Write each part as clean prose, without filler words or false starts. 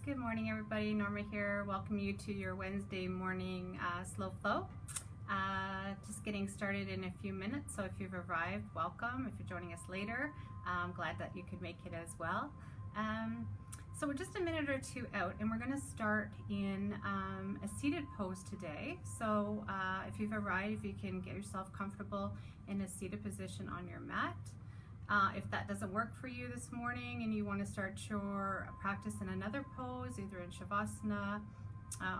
Good morning, everybody. Norma here. Welcome you to your Wednesday morning slow flow. Just getting started in a few minutes. So if you've arrived, welcome. If you're joining us later, I'm glad that you could make it as well. So we're just a minute or two out, and we're going to start in a seated pose today. So if you've arrived, if you can get yourself comfortable in a seated position on your mat. If that doesn't work for you this morning and you want to start your practice in another pose, either in Shavasana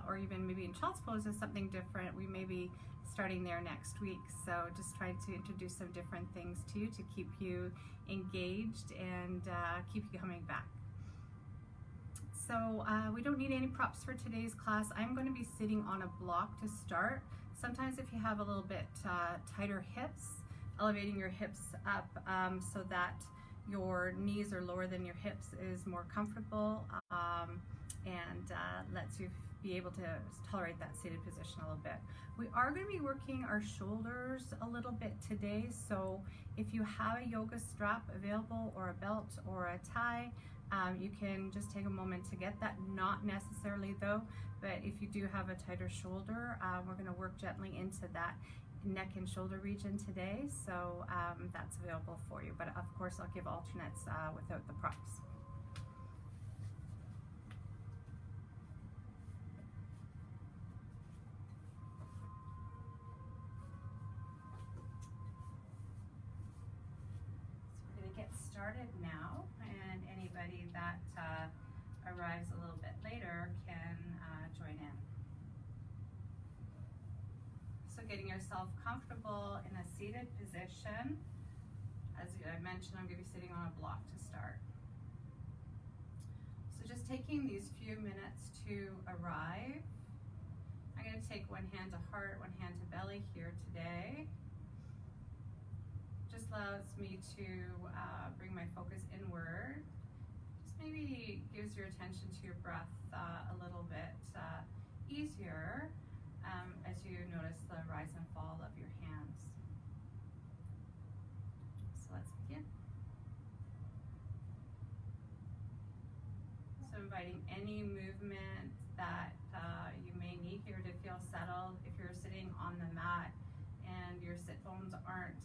or even maybe in Child's Pose is something different, we may be starting there next week. So just trying to introduce some different things to you to keep you engaged and keep you coming back. So we don't need any props for today's class. I'm going to be sitting on a block to start. Sometimes if you have a little bit tighter hips, elevating your hips up so that your knees are lower than your hips is more comfortable and lets you be able to tolerate that seated position a little bit. We are going to be working our shoulders a little bit today, so if you have a yoga strap available or a belt or a tie, you can just take a moment to get that. Not necessarily though, but if you do have a tighter shoulder, we're going to work gently into that neck and shoulder region today, so that's available for you, but of course I'll give alternates without the props. So we're going to get started now, and anybody that arrives a little bit later can join in. So getting yourself comfortable in a seated position. As I mentioned, I'm going to be sitting on a block to start. So just taking these few minutes to arrive. I'm going to take one hand to heart, one hand to belly here today. Just allows me to bring my focus inward. Just maybe gives your attention to your breath a little bit easier. As you notice the rise and fall of your hands. So let's begin. So inviting any movement that you may need here to feel settled. If you're sitting on the mat and your sit bones aren't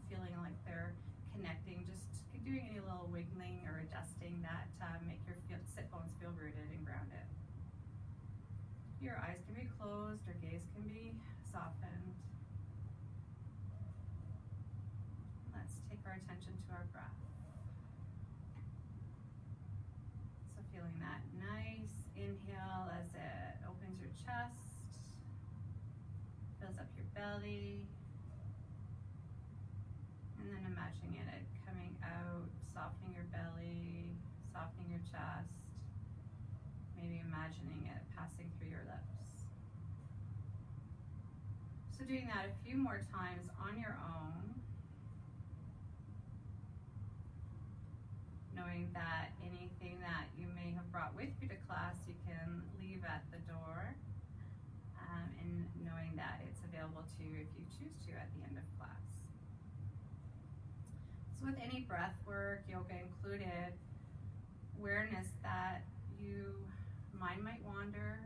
feeling like they're connecting, just doing any little wiggling or adjusting that make your sit bones feel rooted and grounded. Your eyes can be closed or gaze can be softened. Let's take our attention to our breath. So feeling that nice inhale as it opens your chest, fills up your belly, and then imagining it coming out, softening your belly, softening your chest. Maybe imagining it passing through your lips. So doing that a few more times on your own, knowing that anything that you may have brought with you to class you can leave at the door, and knowing that it's available to you if you choose to at the end of class. So with any breath work, yoga included, awareness that mind might wander.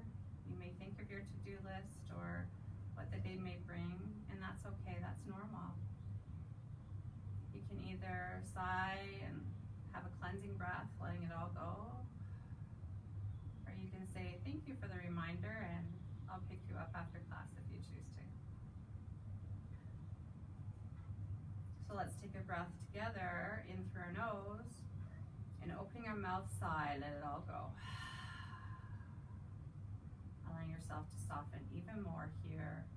You may think of your to-do list or what the day may bring, and that's okay, that's normal. You can either sigh and have a cleansing breath, letting it all go, or you can say thank you for the reminder and I'll pick you up after class if you choose to. So let's take a breath together in through our nose, and opening our mouth, sigh, let it all go. Allowing yourself to soften even more here.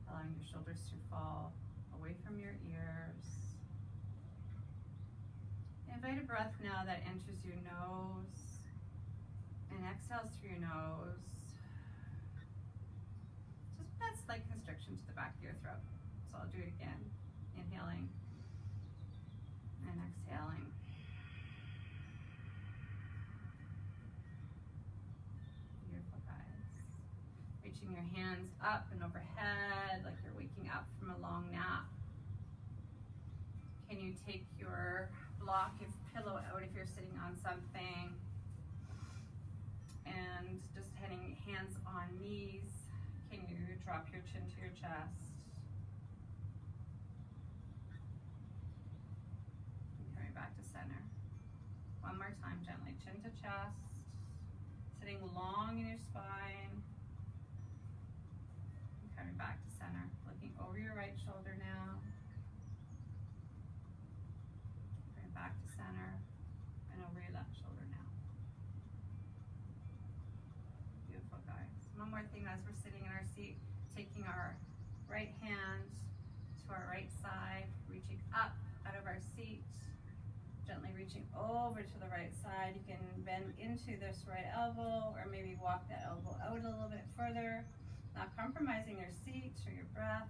Allowing your shoulders to fall away from your ears. Invite a breath now that enters your nose and exhales through your nose. Just that slight constriction to the back of your throat. So I'll do it again. Inhaling and exhaling. Reaching your hands up and overhead like you're waking up from a long nap. Can you take your block of pillow out if you're sitting on something? on knees, can you drop your chin to your chest? And coming back to center. One more time, gently, chin to chest, sitting long in your spine. And coming back to center, looking over your right shoulder now. Coming back to center, and over your left shoulder now. Beautiful, guys. One more thing as we're sitting in our seat, taking our right hand to our right side, reaching up out of our seat, gently reaching over to the right side. You can bend into this right elbow or maybe walk that elbow out a little bit further, not compromising your seat or your breath.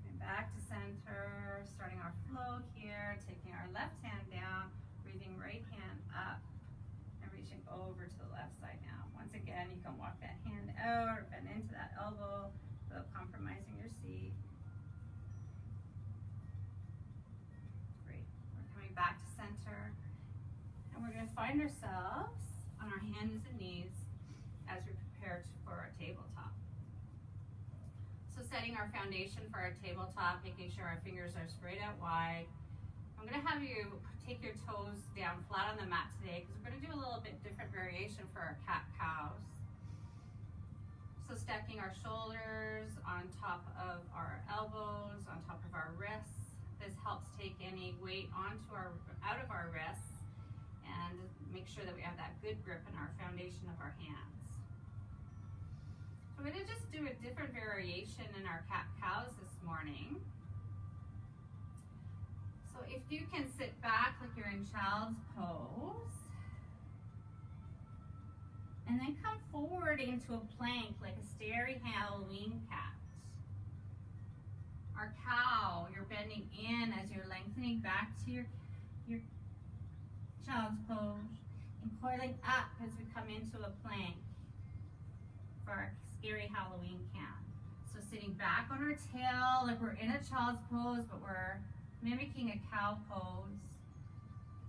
Coming back to center, starting our flow here, taking our left hand down, breathing right hand up, and reaching over to the left side now. Once again, you can walk that hand out or bend into that elbow without compromising your seat. Great. We're coming back to center, and we're going to find ourselves on our hands and knees as we prepare for our tabletop. So setting our foundation for our tabletop, making sure our fingers are spread out wide. I'm going to have you take your toes down flat on the mat today because we're going to do a little bit different variation for our cat-cows. So stacking our shoulders on top of our elbows, on top of our wrists. This helps take any weight out of our wrists and make sure that we have that good grip in our foundation of our hands. So we're going to just do a different variation in our cat-cows this morning. So if you can sit back like you're in child's pose, and then come forward into a plank like a starry Halloween cat. Our cow, you're bending in as you're lengthening back to your child's pose, and coiling up as we come into a plank for our scary Halloween cat. So sitting back on our tail like we're in a child's pose, but we're mimicking a cow pose.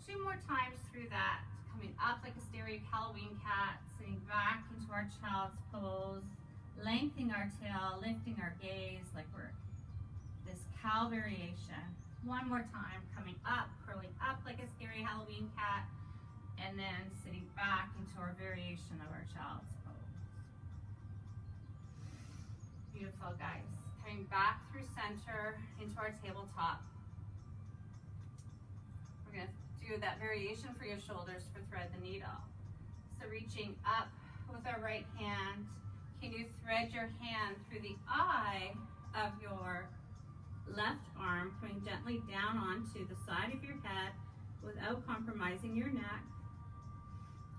2 more times through that, coming up like a starry Halloween cat, sitting back into our child's pose, lengthening our tail, lifting our gaze like we're this cow variation. 1 more time, coming up, curling up like a scary Halloween cat, and then sitting back into our variation of our child's pose. Beautiful, guys. Coming back through center into our tabletop. We're going to do that variation for your shoulders for thread the needle. So reaching up with our right hand, can you thread your hand through the eye of your left arm, coming gently down onto the side of your head without compromising your neck.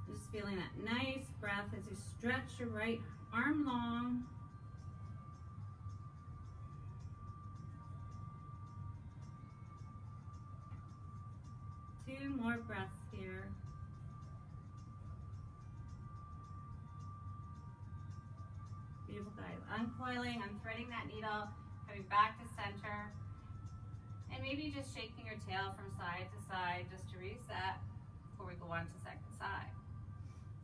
Just feeling that nice breath as you stretch your right arm long. Two more breaths here. Beautiful, guys. Uncoiling, unthreading that needle, coming back to center. And maybe just shaking your tail from side to side just to reset before we go on to second side.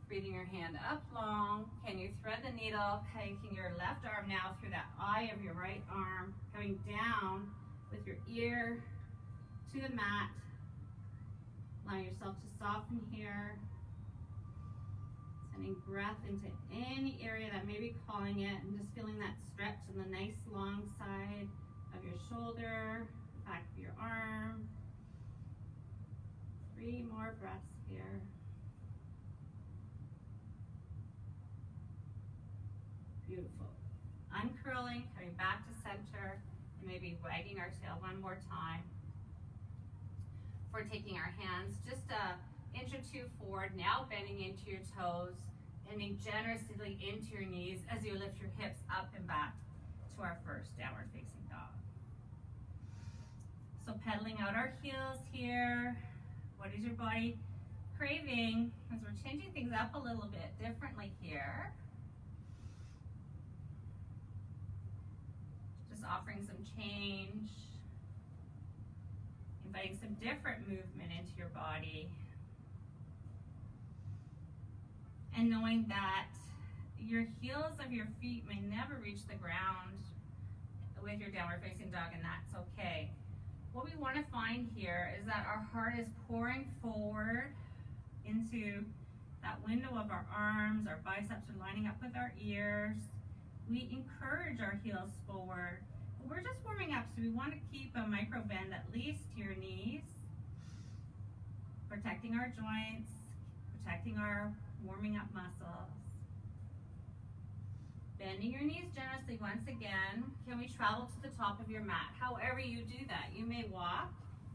Breathing your hand up long. Can you thread the needle, taking your left arm now through that eye of your right arm, coming down with your ear to the mat. Allow yourself to soften here. Sending breath into any area that may be calling it, and just feeling that stretch on the nice long side of your shoulder, back of your arm. 3 more breaths here. Beautiful. Uncurling, coming back to center, and maybe wagging our tail 1 more time. We're taking our hands just an inch or 2 forward, now bending into your toes, bending generously into your knees as you lift your hips up and back to our first downward facing dog. So pedaling out our heels here. What is your body craving? As we're changing things up a little bit differently here. Just offering some change. Inviting some different movement into your body. and knowing that your heels of your feet may never reach the ground with your downward facing dog, and that's okay. What we want to find here is that our heart is pouring forward into that window of our arms, our biceps are lining up with our ears. We encourage our heels forward. We're just warming up, so we want to keep a micro bend at least to your knees, protecting our joints, protecting our warming up muscles. Bending your knees generously once again. Can we travel to the top of your mat? However you do that, you may walk,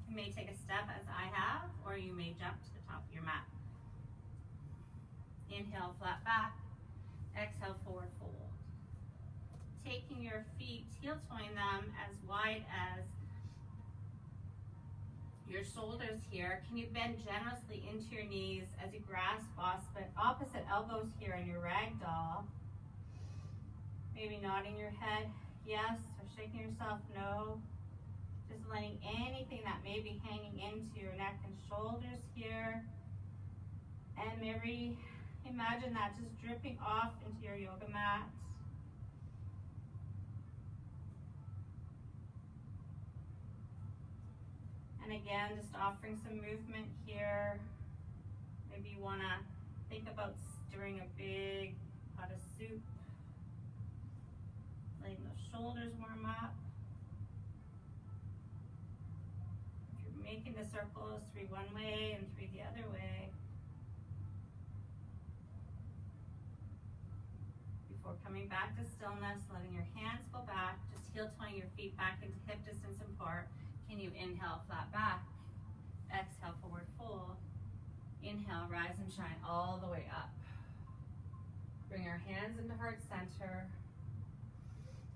you may take a step as I have, or you may jump to the top of your mat. Inhale, flat back. Exhale, forward fold. Taking your feet, heel toeing them as wide as your shoulders here. Can you bend generously into your knees as you grasp opposite elbows here in your ragdoll? Maybe nodding your head yes, or shaking yourself no. Just letting anything that may be hanging into your neck and shoulders here. And maybe imagine that just dripping off into your yoga mat. And again, just offering some movement here. Maybe you want to think about stirring a big pot of soup. Letting those shoulders warm up. If you're making the circles, 3 one way and 3 the other way. Before coming back to stillness, letting your hands go back, just heel toeing your feet back into hip distance apart. Can you inhale, flat back? Exhale, forward fold. Inhale, rise and shine all the way up. Bring our hands into heart center.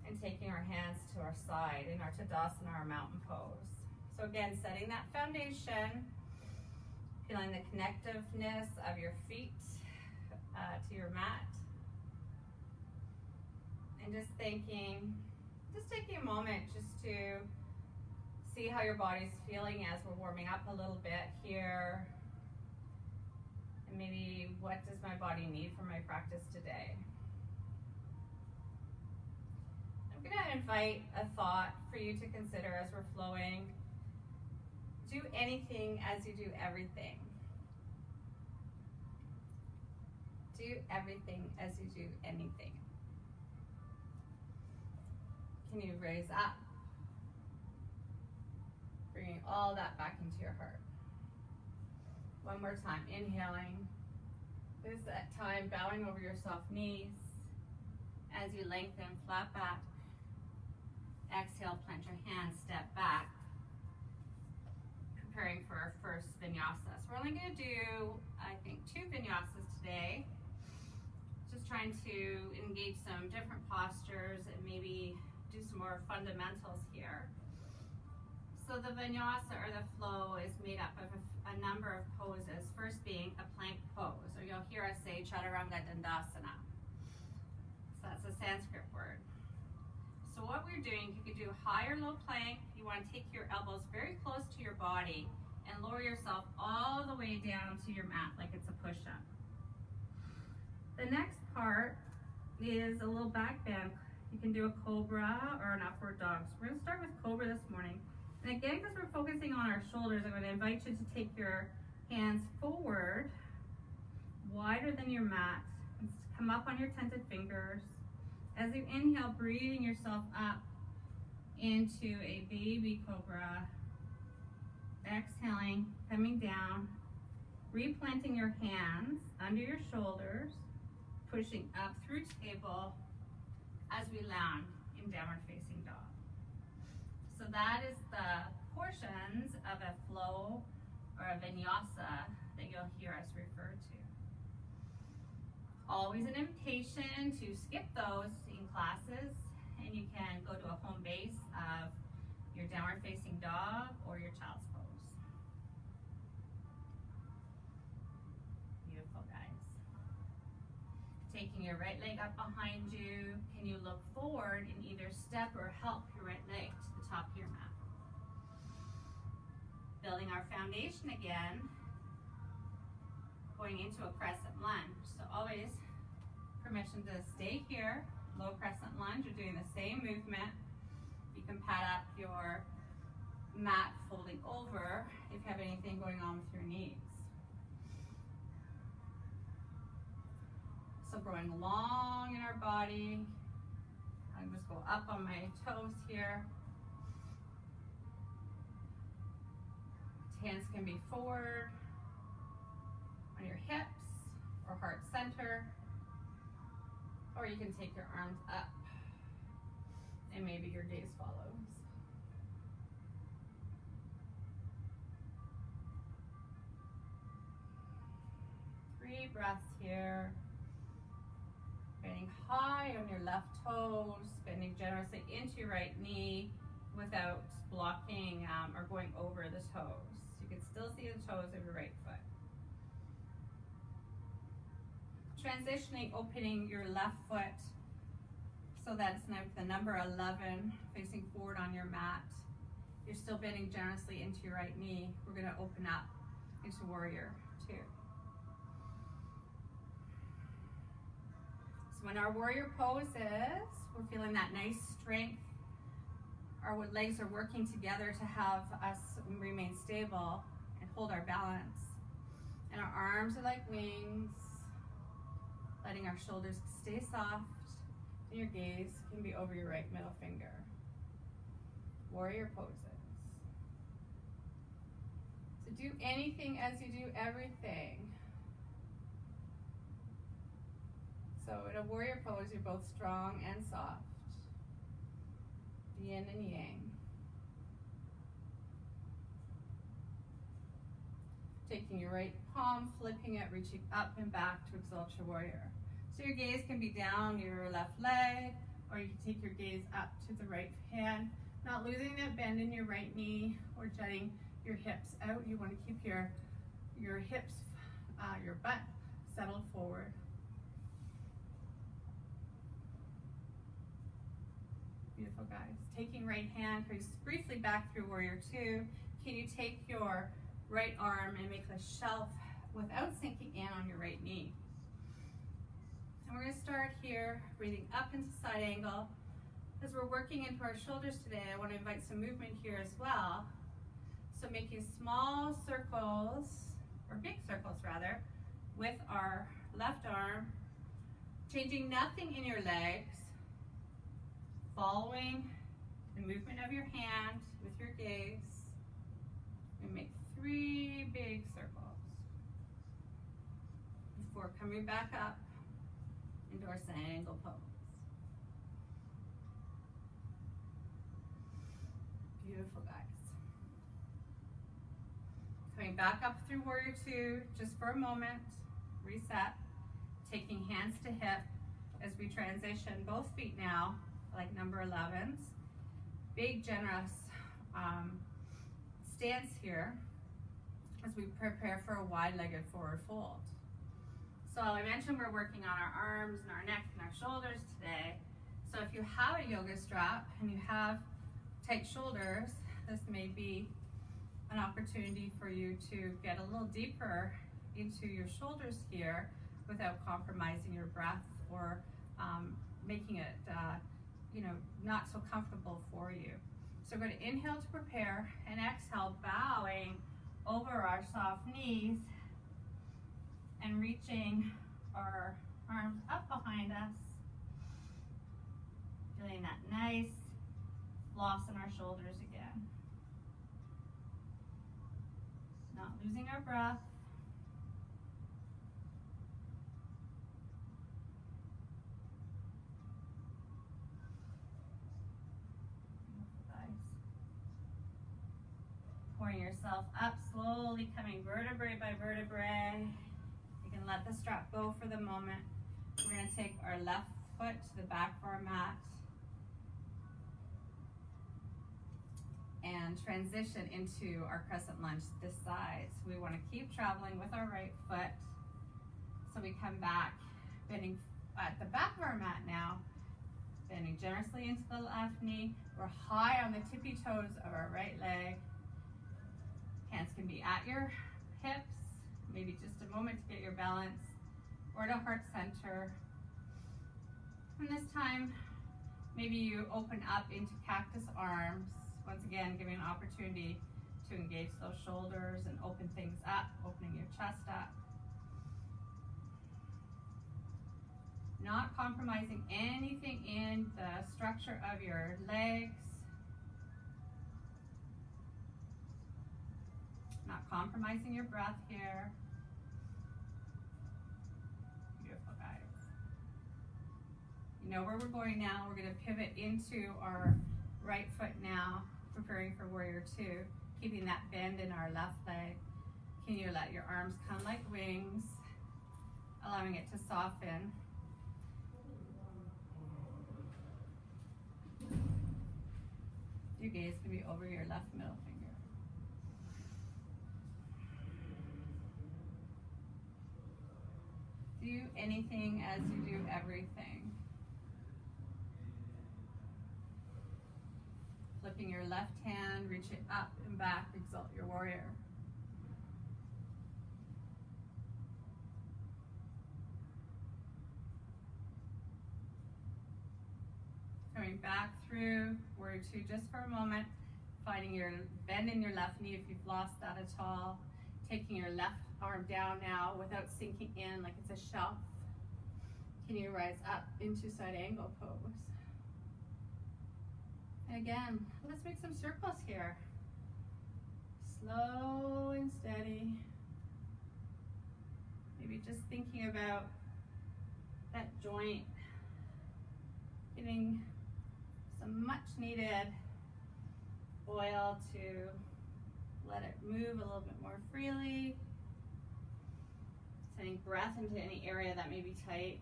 And taking our hands to our side in our Tadasana, our mountain pose. So again, setting that foundation, feeling the connectiveness of your feet to your mat. And just taking a moment just to see how your body's feeling as we're warming up a little bit here. And maybe what does my body need for my practice today? I'm going to invite a thought for you to consider as we're flowing. Do anything as you do everything. Do everything as you do anything. Can you raise up? Bringing all that back into your heart. One more time, inhaling. This is that time bowing over your soft knees as you lengthen, flat back. Exhale, plant your hands, step back. Preparing for our first vinyasa. So we're only going to do, I think, 2 vinyasas today. Just trying to engage some different postures and maybe do some more fundamentals here. So the vinyasa, or the flow, is made up of a number of poses. First being a plank pose, or you'll hear us say Chaturanga Dandasana. So that's a Sanskrit word. So what we're doing, you could do high or low plank. You want to take your elbows very close to your body and lower yourself all the way down to your mat like it's a push-up. The next part is a little back bend. You can do a cobra or an upward dog. So we're going to start with cobra this morning. And again, because we're focusing on our shoulders, I'm going to invite you to take your hands forward, wider than your mat. Come up on your tented fingers. As you inhale, breathing yourself up into a baby cobra. Exhaling, coming down, replanting your hands under your shoulders, pushing up through table as we land in downward facing dog. So that is the portions of a flow or a vinyasa that you'll hear us refer to. Always an invitation to skip those in classes, and you can go to a home base of your downward facing dog or your child's pose. Beautiful, guys. Taking your right leg up behind you, can you look forward and either step or help your right leg to the top of your mat? Building our foundation again. going into a crescent lunge. So always permission to stay here, low crescent lunge. You're doing the same movement. You can pad up your mat folding over if you have anything going on with your knees. So growing long in our body. I'm just go up on my toes here. Hands can be forward on your hips or heart center, or you can take your arms up and maybe your gaze follows. 3 breaths here. Bending high on your left toes, bending generously into your right knee without blocking or going over the toes. You can still see the toes of your right foot. Transitioning, opening your left foot so that it's now the number 11 facing forward on your mat. You're still bending generously into your right knee. We're going to open up into warrior 2. So when our warrior pose is, we're feeling that nice strength. Our legs are working together to have us remain stable and hold our balance. And our arms are like wings, letting our shoulders stay soft, and your gaze can be over your right middle finger. Warrior poses. So do anything as you do everything. So in a warrior pose, you're both strong and soft. Yin and yang. Taking your right palm, flipping it, reaching up and back to exalt your warrior. So your gaze can be down your left leg, or you can take your gaze up to the right hand, not losing that bend in your right knee or jutting your hips out. You want to keep your hips, your butt settled forward. Beautiful, guys. Taking right hand, crease briefly back through warrior 2. Can you take your right arm and make a shelf without sinking in on your right knee? And we're going to start here, breathing up into side angle. As we're working into our shoulders today, I want to invite some movement here as well. So making small circles, or big circles rather, with our left arm, changing nothing in your legs, following the movement of your hand with your gaze. We make 3 big circles before coming back up into our side angle pose. Beautiful, guys. Coming back up through warrior 2 just for a moment. Reset. Taking hands to hip as we transition both feet now, like number 11s. Big, generous stance here as we prepare for a wide-legged forward fold. So I mentioned we're working on our arms and our neck and our shoulders today. So if you have a yoga strap and you have tight shoulders, this may be an opportunity for you to get a little deeper into your shoulders here without compromising your breath or making it not so comfortable for you. So we're going to inhale to prepare and exhale, bowing over our soft knees and reaching our arms up behind us. Feeling that nice floss in our shoulders again. Not losing our breath. Pouring yourself up, slowly coming vertebrae by vertebrae. You can let the strap go for the moment. We're going to take our left foot to the back of our mat and transition into our crescent lunge this side. So we want to keep traveling with our right foot. So we come back, bending at the back of our mat now, bending generously into the left knee. We're high on the tippy toes of our right leg. Hands can be at your hips, maybe just a moment to get your balance, or to heart center. And this time, maybe you open up into cactus arms. Once again, giving an opportunity to engage those shoulders and open things up, opening your chest up. Not compromising anything in the structure of your legs. Not compromising your breath here. Beautiful, guys. You know where we're going now. We're going to pivot into our right foot now, preparing for warrior two, keeping that bend in our left leg. Can you let your arms come like wings, allowing it to soften. Your gaze can be over your left middle finger. Do anything as you do everything. Flipping your left hand, reach it up and back, exalt your warrior. Coming back through warrior two just for a moment, finding your bend in your left knee if you've lost that at all. Taking your left arm down now without sinking in like it's a shelf. Can you rise up into side angle pose? And again, let's make some circles here. Slow and steady. Maybe just thinking about that joint, getting some much needed oil to let it move a little bit more freely. Sending breath into any area that may be tight.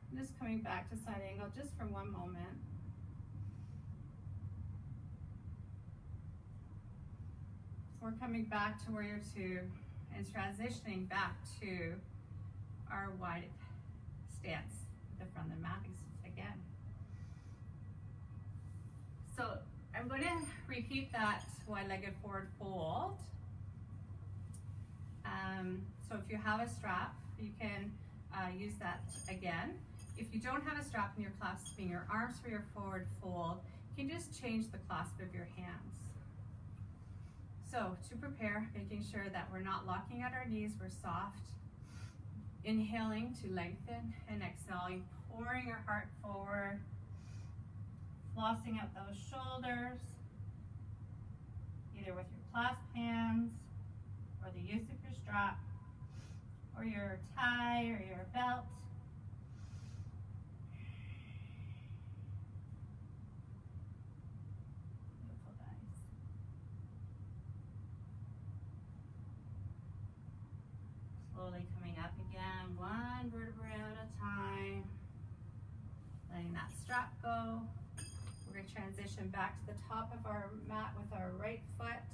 And just coming back to side angle just for one moment. So we're coming back to warrior two and transitioning back to our wide stance at the front of the mat again. So I'm going to repeat that wide-legged forward fold. So if you have a strap, you can use that again. If you don't have a strap and you're clasping your arms for your forward fold, you can just change the clasp of your hands. So to prepare, making sure that we're not locking at our knees, we're soft. Inhaling to lengthen and exhaling, pouring your heart forward. Flossing out those shoulders, either with your clasped hands or the use of your strap or your tie or your belt. Beautiful, guys. Slowly coming up again, one vertebra at a time. Letting that strap go. We're going to transition back to the top of our mat with our right foot.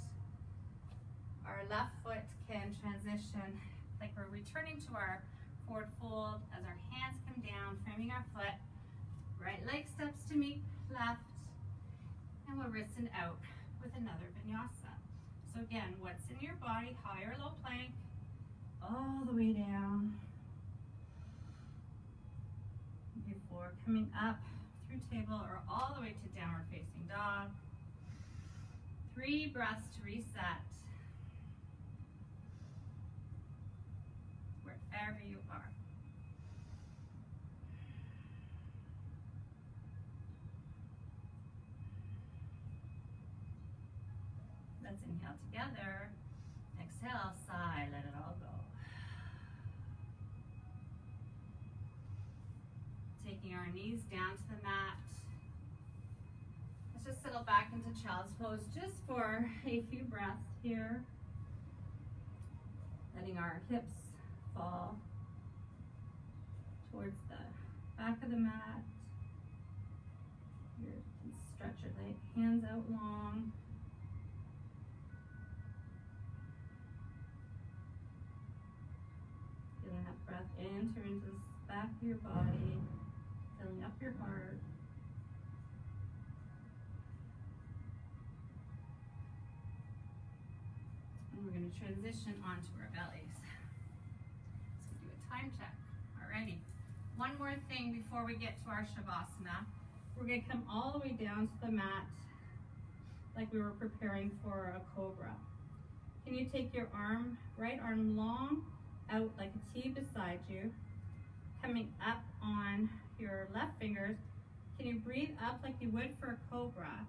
Our left foot can transition like we're returning to our forward fold as our hands come down, framing our foot. Right leg steps to meet left, and we'll wristen out with another vinyasa. So again, what's in your body, high or low plank, all the way down. Before coming up through table or all the way to downward facing dog. 3 breaths to reset. Wherever you are. Let's inhale together. Exhale, sigh, let it all go. Taking our knees down to the mat. Let's just settle back into child's pose just for a few breaths here. Letting our hips fall towards the back of the mat. You can stretch your hands out long. Feeling that breath enter into the back of your body, filling up your heart. And we're going to transition onto our bellies. So do a time check. Alrighty. One more thing before we get to our Shavasana. We're going to come all the way down to the mat like we were preparing for a cobra. Can you take your arm, right arm long, out like a T beside you, coming up on your left fingers? Can you breathe up like you would for a cobra?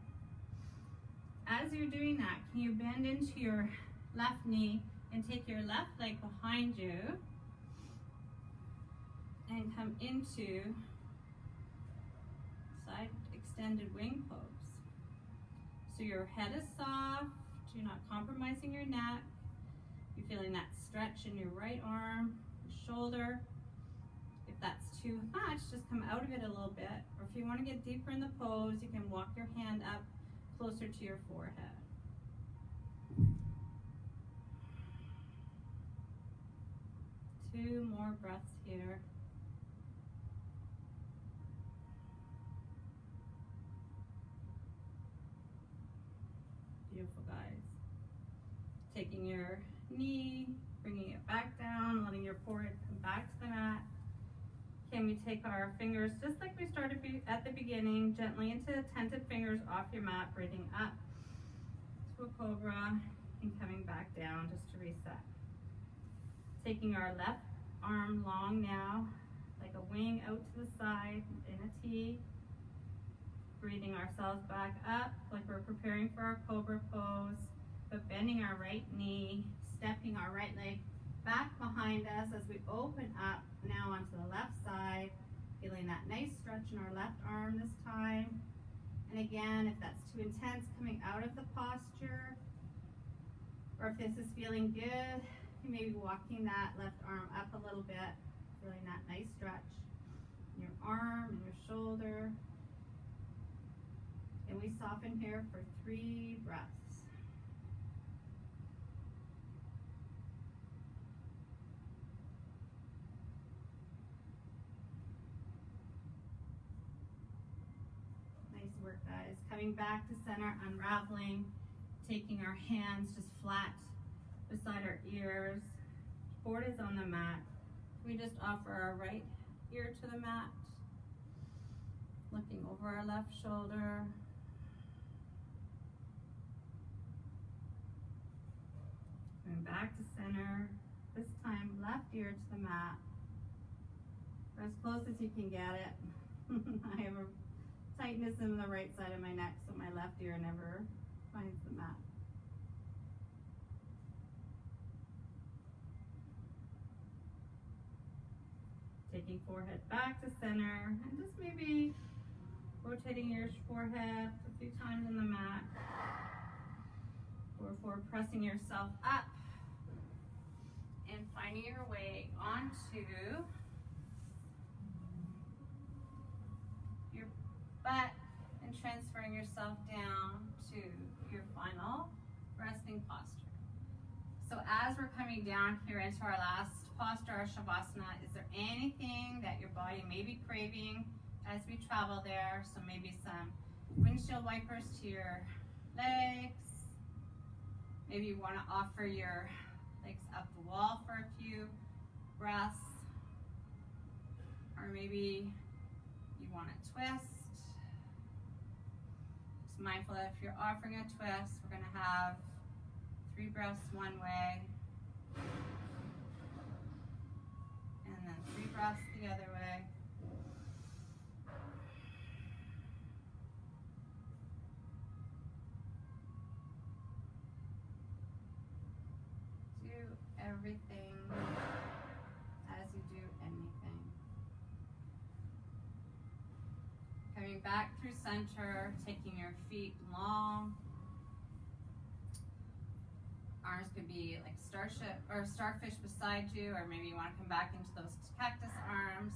As you're doing that, can you bend into your left knee and take your left leg behind you and come into side extended wing pose. So your head is soft, you're not compromising your neck. You're feeling that stretch in your right arm, your shoulder. If that's too much, just come out of it a little bit. Or if you want to get deeper in the pose, you can walk your hand up closer to your forehead. Two more breaths here. Beautiful, guys. Taking your knee, bringing it back down, letting your forehead come back to the mat. Can we take our fingers, just like we started at the beginning, gently into attentive fingers off your mat, breathing up to a cobra and coming back down just to reset. Taking our left arm long now, like a wing out to the side in a T. Breathing ourselves back up like we're preparing for our cobra pose, but bending our right knee, stepping our right leg back behind us as we open up now onto the left side, feeling that nice stretch in our left arm this time. And again, if that's too intense, coming out of the posture, or if this is feeling good, you may be walking that left arm up a little bit, feeling that nice stretch in your arm and your shoulder. And we soften here for 3 breaths. Nice work, guys. Coming back to center, unraveling, taking our hands just flat beside our ears. Board is on the mat. We just offer our right ear to the mat, looking over our left shoulder. Coming back to center, this time left ear to the mat, or as close as you can get it. I have a tightness in the right side of my neck, so my left ear never finds the mat. Taking forehead back to center, and just maybe rotating your forehead a few times on the mat before pressing yourself up and finding your way onto your butt and transferring yourself down to your final resting posture. So as we're coming down here into our last posture, our Shavasana, is there anything that your body may be craving as we travel there? So maybe some windshield wipers to your legs. Maybe you want to offer your legs up the wall for a few breaths. Or maybe you want to twist. Just mindful that if you're offering a twist, we're going to have 3 breaths one way, and then 3 breaths the other way. Do everything as you do anything. Coming back through center, taking your feet long. Arms could be like starship or starfish beside you, or maybe you want to come back into those cactus arms,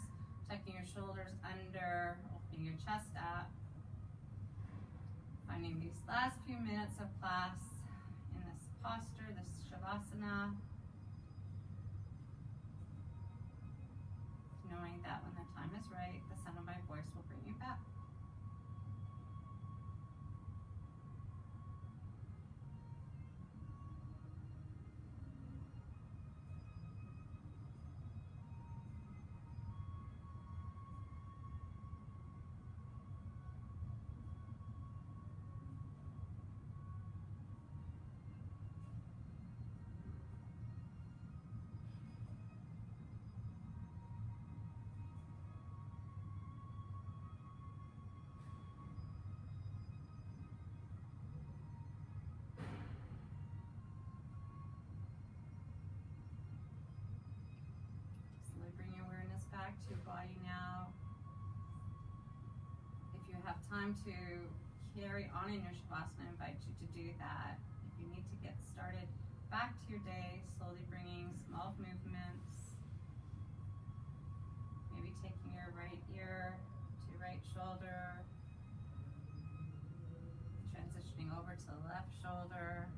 tucking your shoulders under, opening your chest up. Finding these last few minutes of class in this posture, this Shavasana. Knowing that when the time is right, the sound of my voice will bring you back. back to your body now. If you have time to carry on in your Shavasana, I invite you to do that. If you need to get started back to your day, slowly bringing small movements. Maybe taking your right ear to your right shoulder, transitioning over to the left shoulder,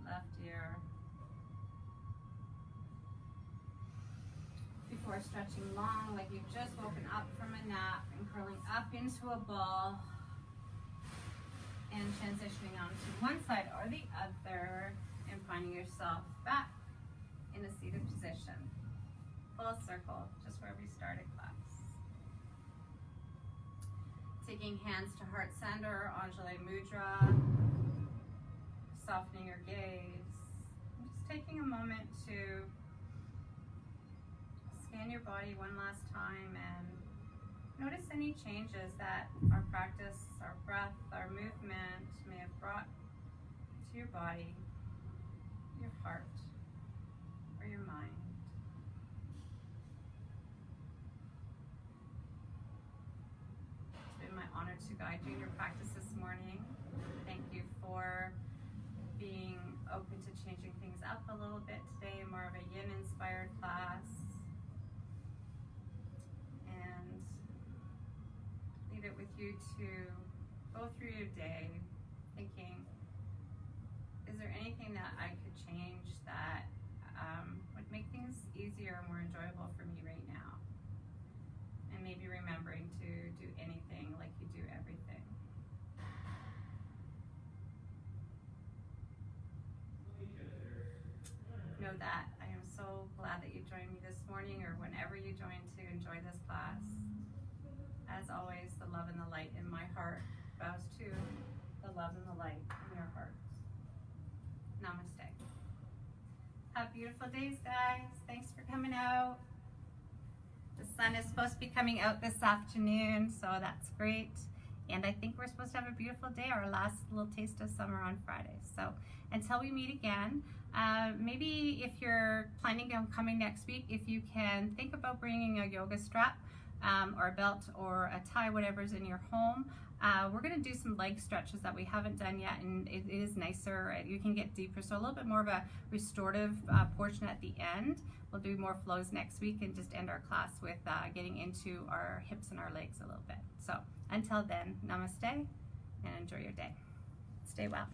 left ear. Before stretching long, like you've just woken up from a nap, and curling up into a ball and transitioning onto one side or the other and finding yourself back in a seated position. Full circle, just where we started class. Taking hands to Heart Center, Anjali Mudra, softening your gaze. And just taking a moment to scan your body one last time and notice any changes that our practice, our breath, our movement may have brought to your body, your heart, or your mind. It's been my honor to guide you in your practice this morning. Thank you for being open to changing things up a little bit today, more of a yin-inspired class. And leave it with you to go through your day thinking, is there anything that I could change that would make things easier and more enjoyable for me right now? And maybe remembering to do anything like you do everything. Know that I am so glad that you joined me this morning, or whenever you join to enjoy this class. As always, the love and the light in my heart bows to the love and the light in your hearts. Namaste. Have beautiful days, guys. Thanks for coming out. The sun is supposed to be coming out this afternoon, so that's great. And I think we're supposed to have a beautiful day, our last little taste of summer on Friday. So until we meet again, maybe if you're planning on coming next week, if you can think about bringing a yoga strap or a belt or a tie, whatever's in your home. We're going to do some leg stretches that we haven't done yet, and it is nicer. You can get deeper, so a little bit more of a restorative portion at the end. We'll do more flows next week and just end our class with getting into our hips and our legs a little bit. So until then, namaste and enjoy your day. Stay well.